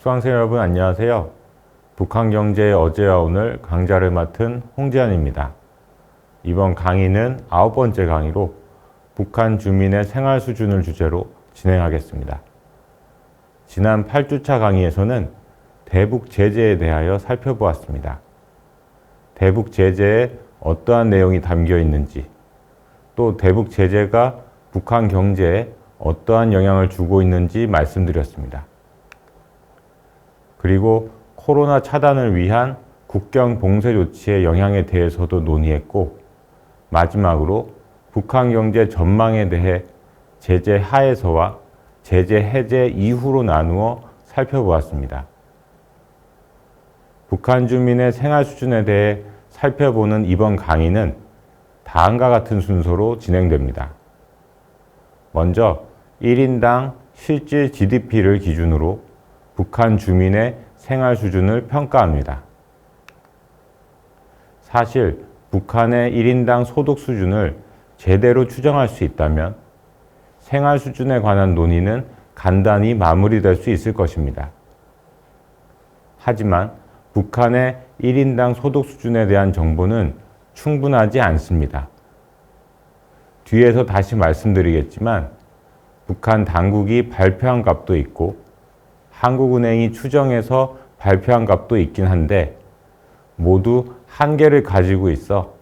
수강생 여러분 안녕하세요. 북한 경제의 어제와 오늘 강좌를 맡은 홍지환입니다. 이번 강의는 9번째 강의로 북한 주민의 생활 수준을 주제로 진행하겠습니다. 지난 8주차 강의에서는 대북 제재에 대하여 살펴보았습니다. 대북 제재에 어떠한 내용이 담겨 있는지, 또 대북 제재가 북한 경제에 어떠한 영향을 주고 있는지 말씀드렸습니다. 그리고 코로나 차단을 위한 국경 봉쇄 조치의 영향에 대해서도 논의했고, 마지막으로 북한 경제 전망에 대해 제재 하에서와 제재 해제 이후로 나누어 살펴보았습니다. 북한 주민의 생활 수준에 대해 살펴보는 이번 강의는 다음과 같은 순서로 진행됩니다. 먼저 1인당 실질 GDP를 기준으로 북한 주민의 생활 수준을 평가합니다. 사실 북한의 1인당 소득 수준을 제대로 추정할 수 있다면 생활 수준에 관한 논의는 간단히 마무리될 수 있을 것입니다. 하지만 북한의 1인당 소득 수준에 대한 정보는 충분하지 않습니다. 뒤에서 다시 말씀드리겠지만 북한 당국이 발표한 값도 있고 한국은행이 추정해서 발표한 값도 있긴 한데 모두 한계를 가지고 있어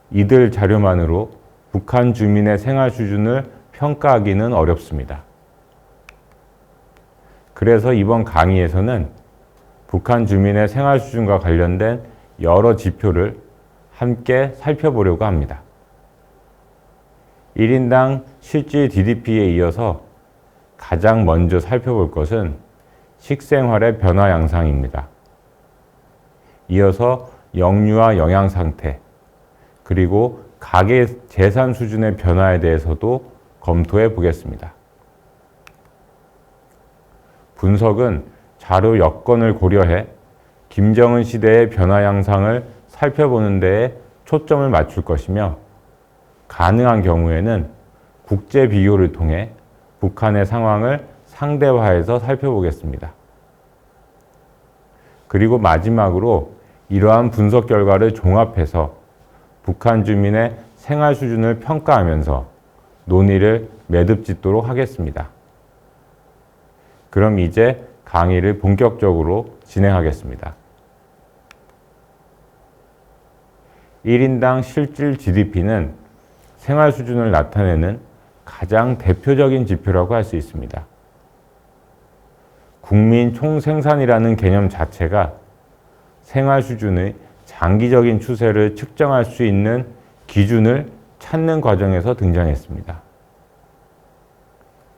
이들 자료만으로 북한 주민의 생활 수준을 평가하기는 어렵습니다. 그래서 이번 강의에서는 북한 주민의 생활 수준과 관련된 여러 지표를 함께 살펴보려고 합니다. 1인당 실질 GDP에 이어서 가장 먼저 살펴볼 것은 식생활의 변화 양상입니다. 이어서 영유아 영양 상태, 그리고 가계 재산 수준의 변화에 대해서도 검토해 보겠습니다. 분석은 자료 여건을 고려해 김정은 시대의 변화 양상을 살펴보는 데에 초점을 맞출 것이며, 가능한 경우에는 국제 비교를 통해 북한의 상황을 상대화해서 살펴보겠습니다. 그리고 마지막으로 이러한 분석 결과를 종합해서 북한 주민의 생활 수준을 평가하면서 논의를 매듭짓도록 하겠습니다. 그럼 이제 강의를 본격적으로 진행하겠습니다. 1인당 실질 GDP는 생활 수준을 나타내는 가장 대표적인 지표라고 할 수 있습니다. 국민 총생산이라는 개념 자체가 생활 수준의 장기적인 추세를 측정할 수 있는 기준을 찾는 과정에서 등장했습니다.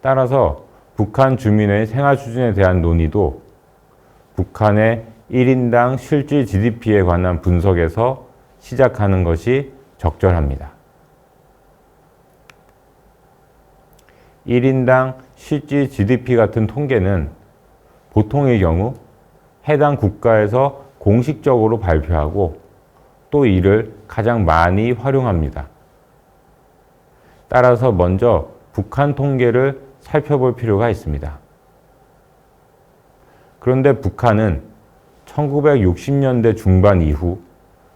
따라서 북한 주민의 생활 수준에 대한 논의도 북한의 1인당 실질 GDP에 관한 분석에서 시작하는 것이 적절합니다. 1인당 실질 GDP 같은 통계는 보통의 경우 해당 국가에서 공식적으로 발표하고 또 이를 가장 많이 활용합니다. 따라서 먼저 북한 통계를 살펴볼 필요가 있습니다. 그런데 북한은 1960년대 중반 이후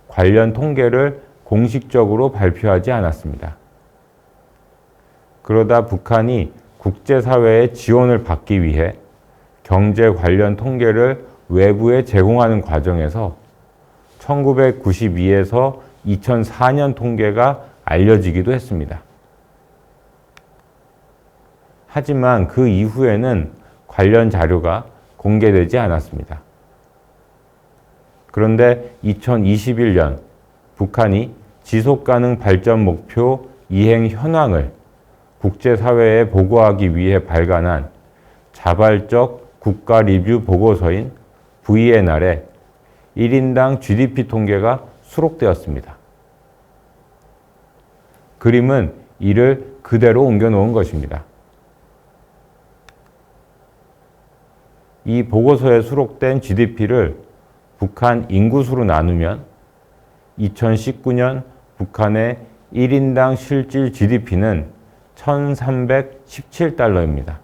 관련 통계를 공식적으로 발표하지 않았습니다. 그러다 북한이 국제사회의 지원을 받기 위해 경제 관련 통계를 외부에 제공하는 과정에서 1992에서 2004년 통계가 알려지기도 했습니다. 하지만 그 이후에는 관련 자료가 공개되지 않았습니다. 그런데 2021년 북한이 지속가능 발전 목표 이행 현황을 국제사회에 보고하기 위해 발간한 자발적 국가 리뷰 보고서인 VNR에 1인당 GDP 통계가 수록되었습니다. 그림은 이를 그대로 옮겨놓은 것입니다. 이 보고서에 수록된 GDP를 북한 인구수로 나누면 2019년 북한의 1인당 실질 GDP는 1317달러입니다.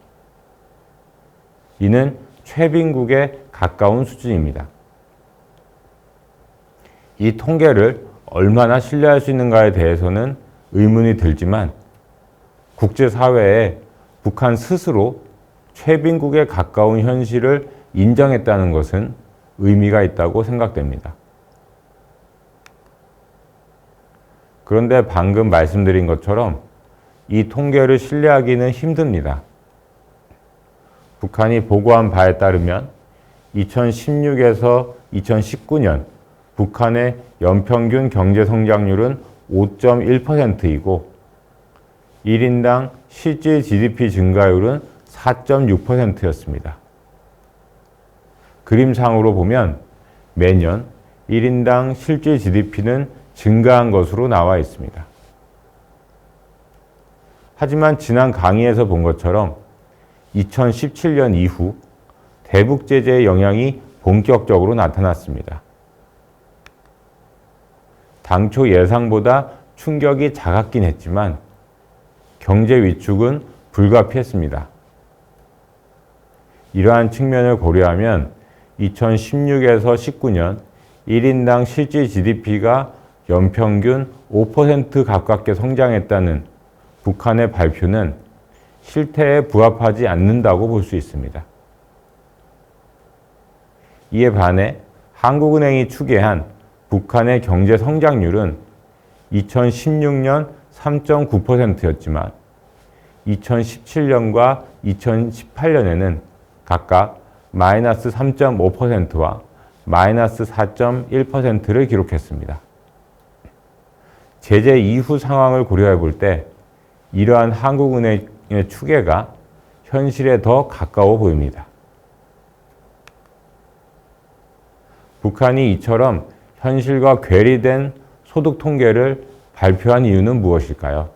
이는 최빈국에 가까운 수준입니다. 이 통계를 얼마나 신뢰할 수 있는가에 대해서는 의문이 들지만 국제사회에 북한 스스로 최빈국에 가까운 현실을 인정했다는 것은 의미가 있다고 생각됩니다. 그런데 방금 말씀드린 것처럼 이 통계를 신뢰하기는 힘듭니다. 북한이 보고한 바에 따르면 2016에서 2019년 북한의 연평균 경제성장률은 5.1%이고 1인당 실질 GDP 증가율은 4.6%였습니다. 그림상으로 보면 매년 1인당 실질 GDP는 증가한 것으로 나와 있습니다. 하지만 지난 강의에서 본 것처럼 2017년 이후 대북 제재의 영향이 본격적으로 나타났습니다. 당초 예상보다 충격이 작았긴 했지만 경제 위축은 불가피했습니다. 이러한 측면을 고려하면 2016에서 19년 1인당 실질 GDP가 연평균 5% 가깝게 성장했다는 북한의 발표는 실태에 부합하지 않는다고 볼 수 있습니다. 이에 반해 한국은행이 추계한 북한의 경제 성장률은 2016년 3.9%였지만 2017년과 2018년에는 각각 마이너스 3.5%와 마이너스 4.1%를 기록했습니다. 제재 이후 상황을 고려해 볼 때 이러한 한국은행의 추계가 현실에 더 가까워 보입니다. 북한이 이처럼 현실과 괴리된 소득 통계를 발표한 이유는 무엇일까요?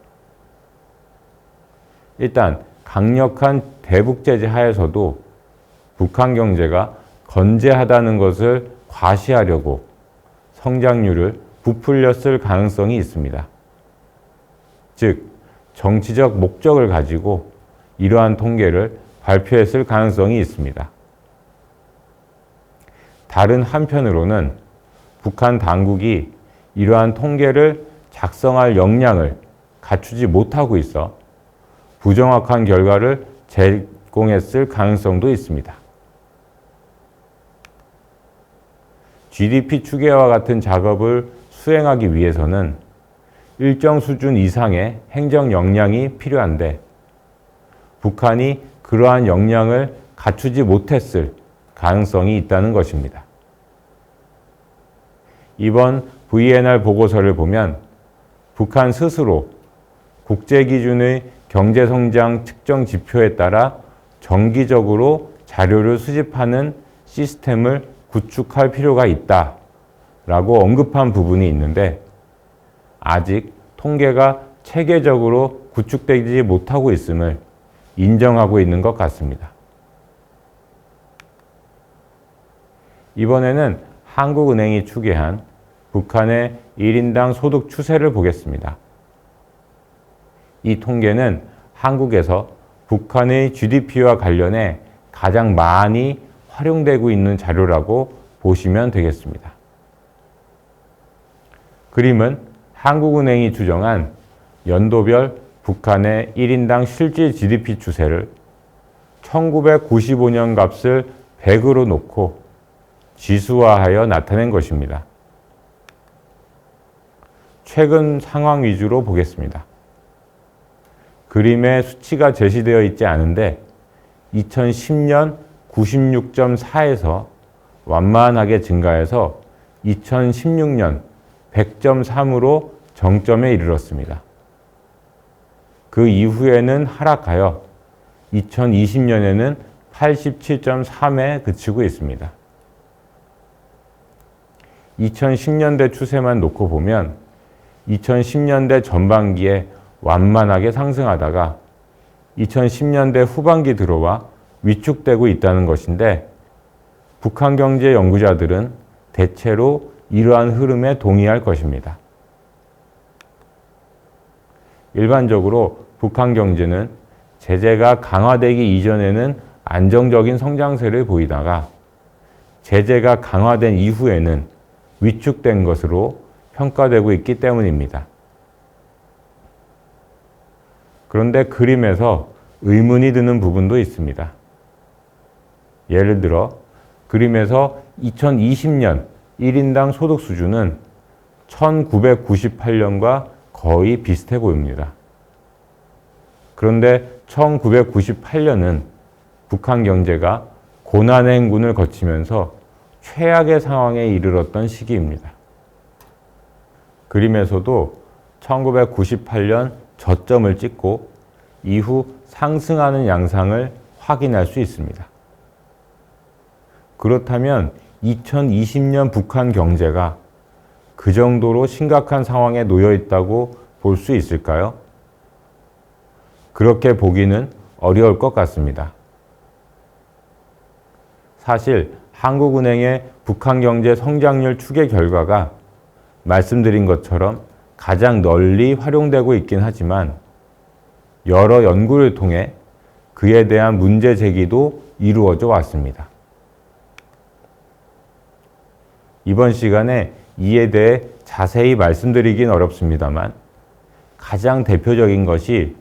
일단 강력한 대북 제재 하에서도 북한 경제가 건재하다는 것을 과시하려고 성장률을 부풀렸을 가능성이 있습니다. 즉, 정치적 목적을 가지고 이러한 통계를 발표했을 가능성이 있습니다. 다른 한편으로는 북한 당국이 이러한 통계를 작성할 역량을 갖추지 못하고 있어 부정확한 결과를 제공했을 가능성도 있습니다. GDP 추계와 같은 작업을 수행하기 위해서는 일정 수준 이상의 행정 역량이 필요한데 북한이 그러한 역량을 갖추지 못했을 가능성이 있다는 것입니다. 이번 VNR 보고서를 보면 북한 스스로 국제 기준의 경제성장 측정 지표에 따라 정기적으로 자료를 수집하는 시스템을 구축할 필요가 있다라고 언급한 부분이 있는데 아직 통계가 체계적으로 구축되지 못하고 있음을 인정하고 있는 것 같습니다. 이번에는 한국은행이 추계한 북한의 1인당 소득 추세를 보겠습니다. 이 통계는 한국에서 북한의 GDP와 관련해 가장 많이 활용되고 있는 자료라고 보시면 되겠습니다. 그림은 한국은행이 추정한 연도별 북한의 1인당 실질 GDP 추세를 1995년 값을 100으로 놓고 지수화하여 나타낸 것입니다. 최근 상황 위주로 보겠습니다. 그림에 수치가 제시되어 있지 않은데 2010년 96.4에서 완만하게 증가해서 2016년 100.3으로 정점에 이르렀습니다. 그 이후에는 하락하여 2020년에는 87.3에 그치고 있습니다. 2010년대 추세만 놓고 보면 2010년대 전반기에 완만하게 상승하다가 2010년대 후반기 들어와 위축되고 있다는 것인데 북한 경제 연구자들은 대체로 이러한 흐름에 동의할 것입니다. 일반적으로 북한 경제는 제재가 강화되기 이전에는 안정적인 성장세를 보이다가 제재가 강화된 이후에는 위축된 것으로 평가되고 있기 때문입니다. 그런데 그림에서 의문이 드는 부분도 있습니다. 예를 들어 그림에서 2020년 1인당 소득 수준은 1998년과 거의 비슷해 보입니다. 그런데 1998년은 북한 경제가 고난의 행군을 거치면서 최악의 상황에 이르렀던 시기입니다. 그림에서도 1998년 저점을 찍고 이후 상승하는 양상을 확인할 수 있습니다. 그렇다면 2020년 북한 경제가 그 정도로 심각한 상황에 놓여 있다고 볼 수 있을까요? 그렇게 보기는 어려울 것 같습니다. 사실 한국은행의 북한 경제 성장률 추계 결과가 말씀드린 것처럼 가장 널리 활용되고 있긴 하지만 여러 연구를 통해 그에 대한 문제 제기도 이루어져 왔습니다. 이번 시간에 이에 대해 자세히 말씀드리긴 어렵습니다만 가장 대표적인 것이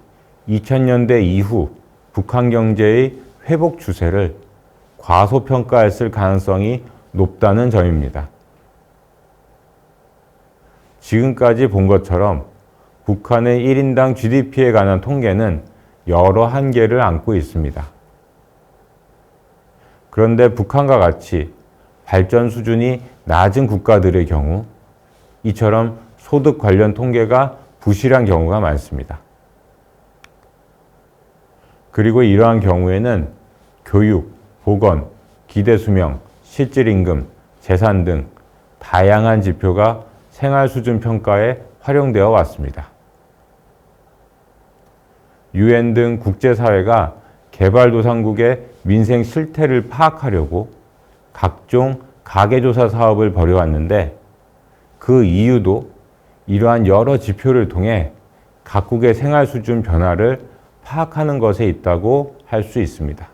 2000년대 이후 북한 경제의 회복 추세를 과소평가했을 가능성이 높다는 점입니다. 지금까지 본 것처럼 북한의 1인당 GDP에 관한 통계는 여러 한계를 안고 있습니다. 그런데 북한과 같이 발전 수준이 낮은 국가들의 경우 이처럼 소득 관련 통계가 부실한 경우가 많습니다. 그리고 이러한 경우에는 교육, 보건, 기대수명, 실질임금, 재산 등 다양한 지표가 생활수준 평가에 활용되어 왔습니다. UN 등 국제사회가 개발도상국의 민생 실태를 파악하려고 각종 가계조사 사업을 벌여왔는데 그 이유도 이러한 여러 지표를 통해 각국의 생활수준 변화를 파악하는 것에 있다고 할 수 있습니다.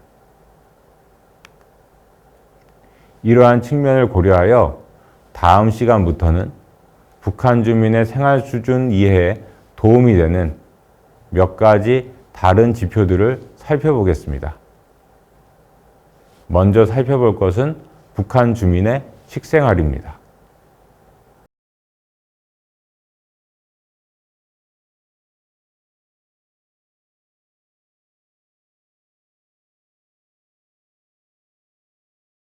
이러한 측면을 고려하여 다음 시간부터는 북한 주민의 생활수준 이해에 도움이 되는 몇 가지 다른 지표들을 살펴보겠습니다. 먼저 살펴볼 것은 북한 주민의 식생활입니다.